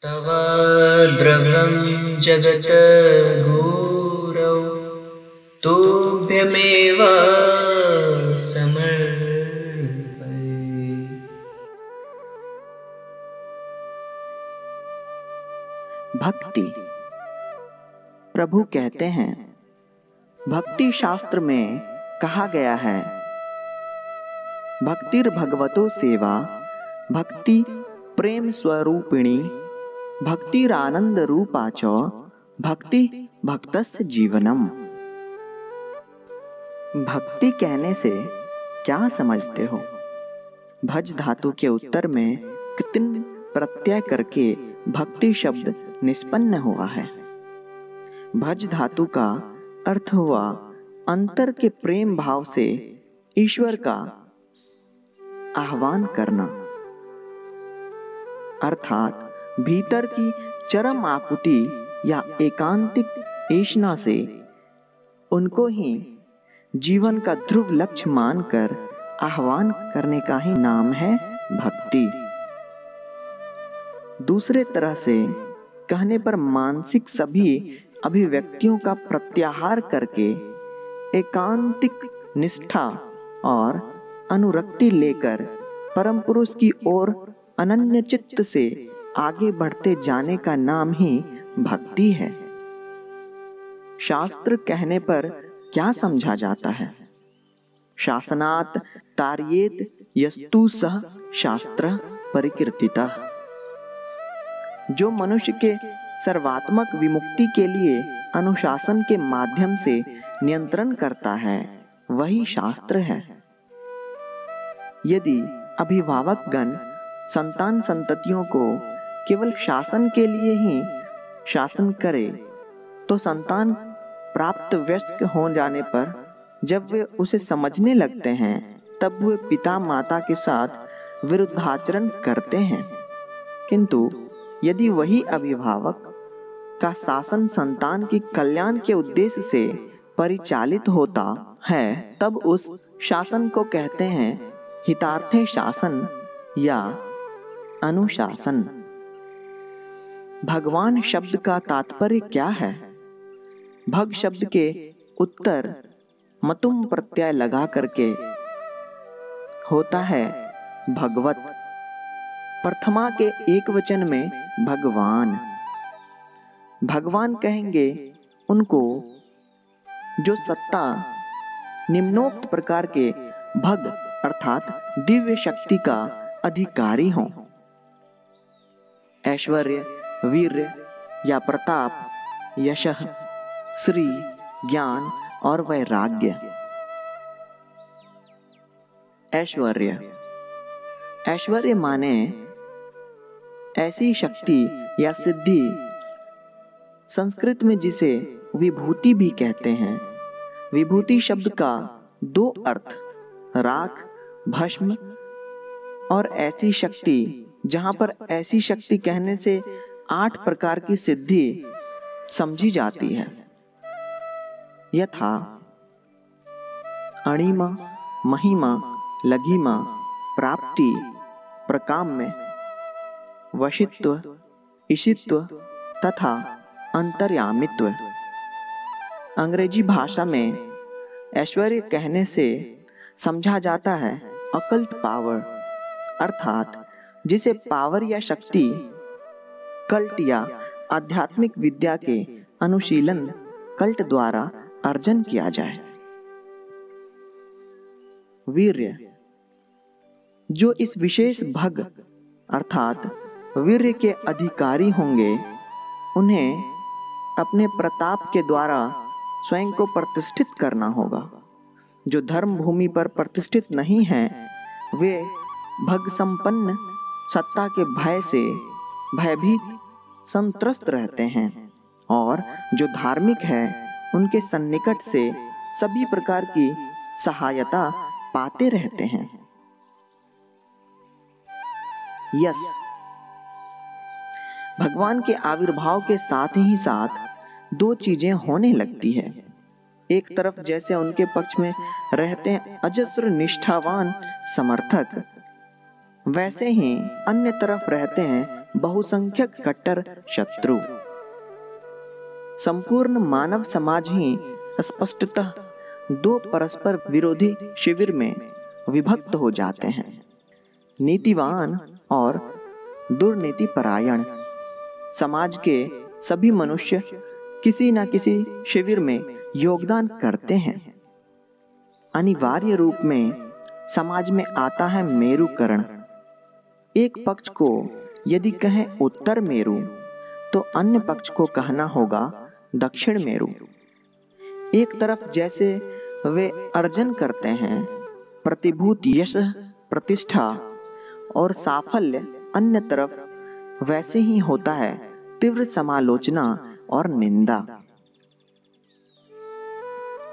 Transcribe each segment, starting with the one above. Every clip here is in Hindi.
तव द्रव्यं जगत् गुरौ तुभ्यमेव समर्पये। भक्ति। प्रभु कहते हैं, भक्ति शास्त्र में कहा गया है, भक्तिर भगवतो सेवा भक्ति प्रेम स्वरूपिणी भक्तिरानंद रूपा च भक्ति भक्तस्य जीवनम। भक्ति कहने से क्या समझते हो? भज धातु के उत्तर में कृतिन प्रत्यय करके भक्ति शब्द निष्पन्न हुआ है। भज धातु का अर्थ हुआ अंतर के प्रेम भाव से ईश्वर का आह्वान करना, अर्थात भीतर की चरम आकुति या एकांतिक ऐषणा से उनको ही जीवन का ध्रुव लक्ष्य मानकर आह्वान करने का ही नाम है भक्ति। दूसरे तरह से कहने पर मानसिक सभी अभिव्यक्तियों का प्रत्याहार करके एकांतिक निष्ठा और अनुरक्ति लेकर परम पुरुष की ओर अनन्य चित्त से आगे बढ़ते जाने का नाम ही भक्ति है। शास्त्र कहने पर क्या समझा जाता है? शासनात् तारयेत यस्तु सह शास्त्र परिकीर्तितः। जो मनुष्य के सर्वात्मक विमुक्ति के लिए अनुशासन के माध्यम से नियंत्रण करता है, वही शास्त्र है। यदि अभिभावक गण संतान संततियों को केवल शासन के लिए ही शासन करे, तो संतान प्राप्त वयस्क हो जाने पर जब वे उसे समझने लगते हैं, तब वे पिता माता के साथ विरुद्धाचरण करते हैं। किंतु यदि वही अभिभावक का शासन संतान के कल्याण के उद्देश्य से परिचालित होता है, तब उस शासन को कहते हैं हितार्थे शासन या अनुशासन। भगवान शब्द का तात्पर्य क्या है? भग शब्द के उत्तर मतुम प्रत्यय लगा करके होता है भगवत। प्रथमा के एक वचन में भगवान। भगवान कहेंगे उनको जो सत्ता निम्नोक्त प्रकार के भग अर्थात दिव्य शक्ति का अधिकारी हो। ऐश्वर्य, वीर्य या प्रताप, यशः, श्री, ज्ञान और वैराग्य। ऐश्वर्य। ऐश्वर्य माने ऐसी शक्ति या सिद्धि, संस्कृत में जिसे विभूति भी कहते हैं। विभूति शब्द का दो अर्थ, राख, भस्म और ऐसी शक्ति, जहां पर ऐसी शक्ति कहने से 8 प्रकार की सिद्धि समझी जाती है, यथा अणिमा, महिमा, लघिमा, प्राप्ति, प्रकाम्य, वशित्व, ईशित्व तथा अंतर्यामित्व। अंग्रेजी भाषा में ऐश्वर्य कहने से समझा जाता है अकल्ट पावर, अर्थात जिसे पावर या शक्ति कल्ट या आध्यात्मिक विद्या के अनुशीलन कल्ट द्वारा अर्जन किया जाए। वीर्य। जो इस विशेष भग अर्थात वीर्य के अधिकारी होंगे, उन्हें अपने प्रताप के द्वारा स्वयं को प्रतिष्ठित करना होगा। जो धर्म भूमि पर प्रतिष्ठित नहीं हैं, वे भग संपन्न सत्ता के भय से भयभीत संत्रस्त रहते हैं, और जो धार्मिक है उनके सन्निकट से सभी प्रकार की सहायता पाते रहते हैं। यश। भगवान के आविर्भाव के साथ ही साथ 2 चीजें होने लगती है। एक तरफ जैसे उनके पक्ष में रहते हैं अजस्र निष्ठावान समर्थक, वैसे ही अन्य तरफ रहते हैं बहुसंख्यक कट्टर शत्रु। संपूर्ण मानव समाज ही स्पष्टतः दो परस्पर विरोधी शिविर में विभक्त हो जाते हैं, नीतिवान और दुर्नीति परायण। समाज के सभी मनुष्य किसी न किसी शिविर में योगदान करते हैं। अनिवार्य रूप में समाज में आता है मेरुकरण। एक पक्ष को यदि कहें उत्तर मेरु तो अन्य पक्ष को कहना होगा दक्षिण मेरु। एक तरफ जैसे वे अर्जन करते हैं प्रतिभूत यश, प्रतिष्ठा और साफल्य, अन्य तरफ वैसे ही होता है तीव्र समालोचना और निंदा।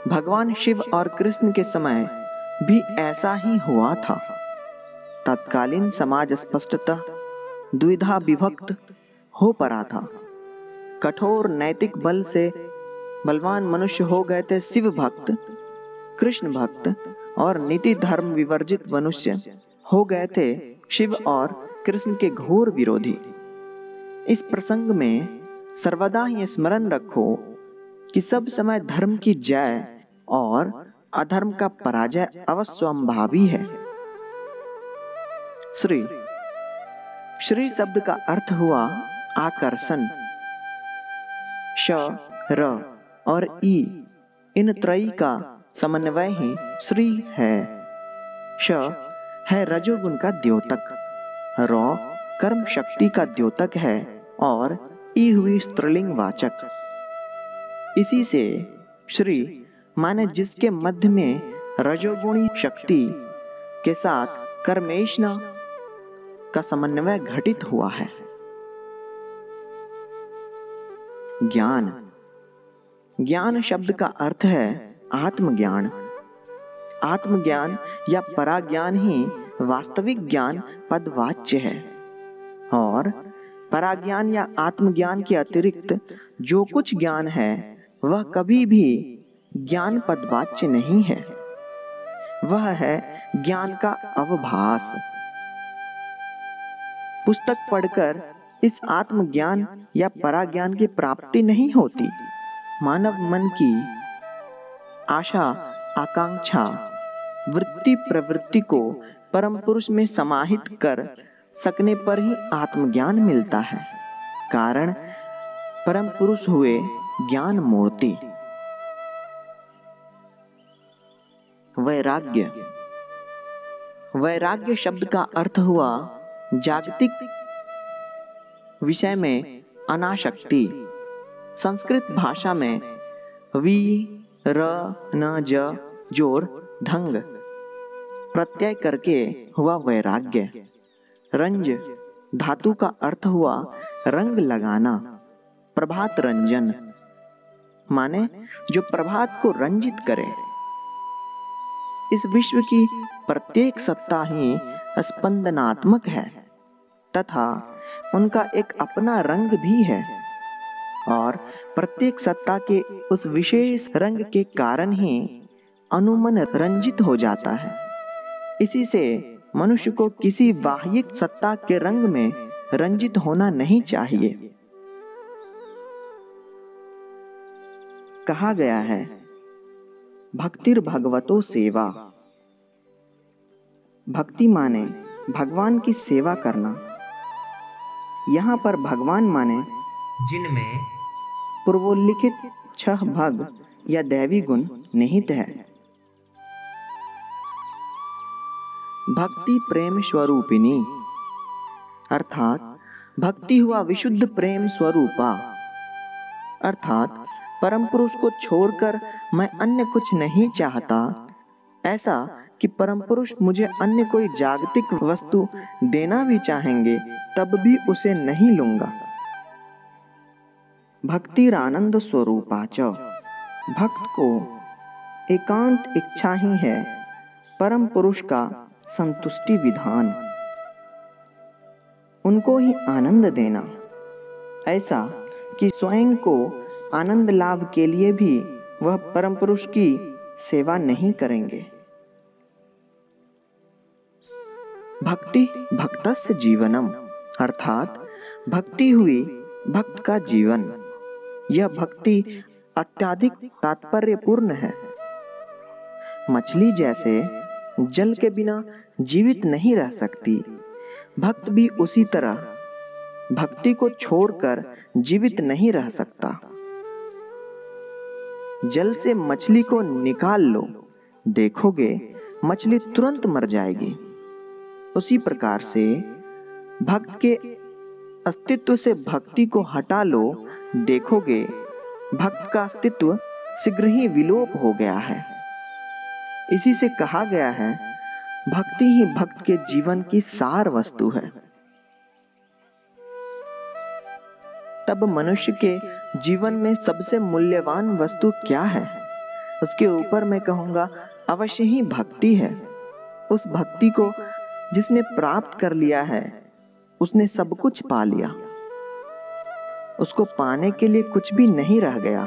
भगवान शिव और कृष्ण के समय भी ऐसा ही हुआ था। तत्कालीन समाज स्पष्टतः द्विधा विभक्त हो पड़ा था। कठोर नैतिक बल से बलवान मनुष्य हो गए थे शिव भक्त, कृष्ण भक्त, और नीति धर्म विवर्जित मनुष्य हो गए थे शिव और कृष्ण के घोर विरोधी। इस प्रसंग में सर्वदा ही स्मरण रखो कि सब समय धर्म की जय और अधर्म का पराजय अवश्यंभावी है। श्री श्री शब्द का अर्थ हुआ आकर्षण। श, र और ई इन त्रयी का समन्वय ही श्री है। श है रजोगुण का द्योतक, र कर्म शक्ति का द्योतक है और ई हुई स्त्रीलिंग वाचक। इसी से श्री माने जिसके मध्य में रजोगुणी शक्ति के साथ कर्मेष्णा का समन्वय घटित हुआ है। ज्ञान। ज्ञान शब्द का अर्थ है आत्मज्ञान। आत्मज्ञान या पराज्ञान ही वास्तविक ज्ञान पदवाच्य है, और पराज्ञान या आत्मज्ञान के अतिरिक्त जो कुछ ज्ञान है वह कभी भी ज्ञान पदवाच्य नहीं है। वह है ज्ञान का अवभास। पुस्तक पढ़कर इस आत्मज्ञान या पराज्ञान की प्राप्ति नहीं होती। मानव मन की आशा, आकांक्षा, वृत्ति प्रवृत्ति को परम पुरुष में समाहित कर सकने पर ही आत्मज्ञान मिलता है। कारण परम पुरुष हुए ज्ञान मूर्ति। वैराग्य। वैराग्य शब्द का अर्थ हुआ जागतिक विषय में अनासक्ति। संस्कृत भाषा में वी र न ज जोड़ धंग प्रत्यय करके हुआ वैराग्य। रंज धातु का अर्थ हुआ रंग लगाना। प्रभात रंजन माने जो प्रभात को रंजित करे। इस विश्व की प्रत्येक सत्ता ही स्पंदनात्मक है तथा उनका एक अपना रंग भी है, और प्रत्येक सत्ता के उस विशेष रंग के कारण ही अनुमन रंजित हो जाता है। इसी से मनुष्य को किसी बाह्यिक सत्ता के रंग में रंजित होना नहीं चाहिए। कहा गया है भक्तिर भगवतो सेवा। भक्ति माने भगवान की सेवा करना। यहाँ पर भगवान माने जिनमें पूर्वोल्लिखित 6 भग या दैवी गुण निहित है। भक्ति प्रेम स्वरूपिणी, अर्थात भक्ति हुआ विशुद्ध प्रेम स्वरूपा, अर्थात परम पुरुष को छोड़कर मैं अन्य कुछ नहीं चाहता, ऐसा कि परम पुरुष मुझे अन्य कोई जागतिक वस्तु देना भी चाहेंगे तब भी उसे नहीं लूंगा। भक्तिरानंद स्वरूपा च, भक्त को एकांत इच्छा ही है परम पुरुष का संतुष्टि विधान, उनको ही आनंद देना, ऐसा कि स्वयं को आनंद लाभ के लिए भी वह परम पुरुष की सेवा नहीं करेंगे। भक्ति भक्तस्य जीवनम, अर्थात भक्ति हुई भक्त का जीवन। यह भक्ति अत्यधिक तात्पर्यपूर्ण है। मछली जैसे जल के बिना जीवित नहीं रह सकती, भक्त भी उसी तरह भक्ति को छोड़कर जीवित नहीं रह सकता। जल से मछली को निकाल लो, देखोगे मछली तुरंत मर जाएगी। उसी प्रकार से भक्त के अस्तित्व से भक्ति को हटा लो, देखोगे भक्त का अस्तित्व शीघ्र ही विलोप हो गया है। इसी से कहा गया है, भक्ति ही भक्त के जीवन की सार वस्तु है। तब मनुष्य के जीवन में सबसे मूल्यवान वस्तु क्या है? उसके ऊपर मैं कहूंगा अवश्य ही भक्ति है। उस भक्ति को जिसने प्राप्त कर लिया है, उसने सब कुछ पा लिया। उसको पाने के लिए कुछ भी नहीं रह गया।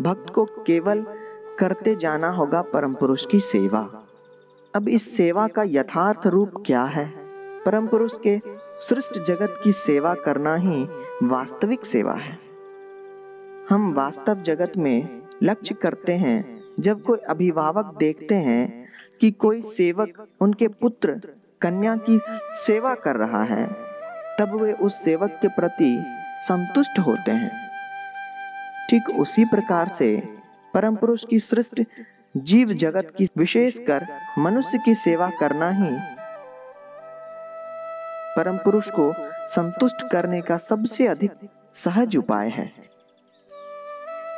भक्त को केवल करते जाना होगा परम पुरुष की सेवा। अब इस सेवा का यथार्थ रूप क्या है? परम पुरुष के सृष्ट जगत की सेवा करना ही वास्तविक सेवा है। हम वास्तव जगत में लक्ष्य करते हैं, जब कोई अभिभावक देखते हैं कि कोई सेवक उनके पुत्र कन्या की सेवा कर रहा है, तब वे उस सेवक के प्रति संतुष्ट होते हैं। ठीक उसी प्रकार से परम पुरुष की सृष्ट जीव जगत की, विशेषकर मनुष्य की सेवा करना ही परम पुरुष को संतुष्ट करने का सबसे अधिक सहज उपाय है।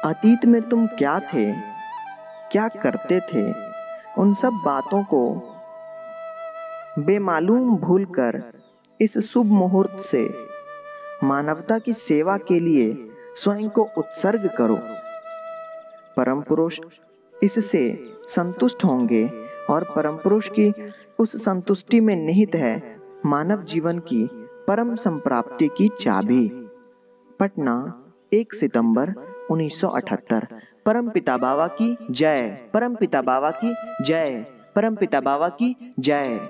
अतीत में तुम क्या थे, क्या करते थे, उन सब बातों को बेमालूम भूलकर इस शुभ मुहूर्त से मानवता की सेवा के लिए स्वयं को उत्सर्ग करो। परम पुरुष इससे संतुष्ट होंगे और परम पुरुष की उस संतुष्टि में निहित है मानव जीवन की परम संप्राप्ति की चाबी। पटना, 1 सितंबर 1978। परमपिता बाबा की जय, परमपिता बाबा की जय, परमपिता बाबा की जय।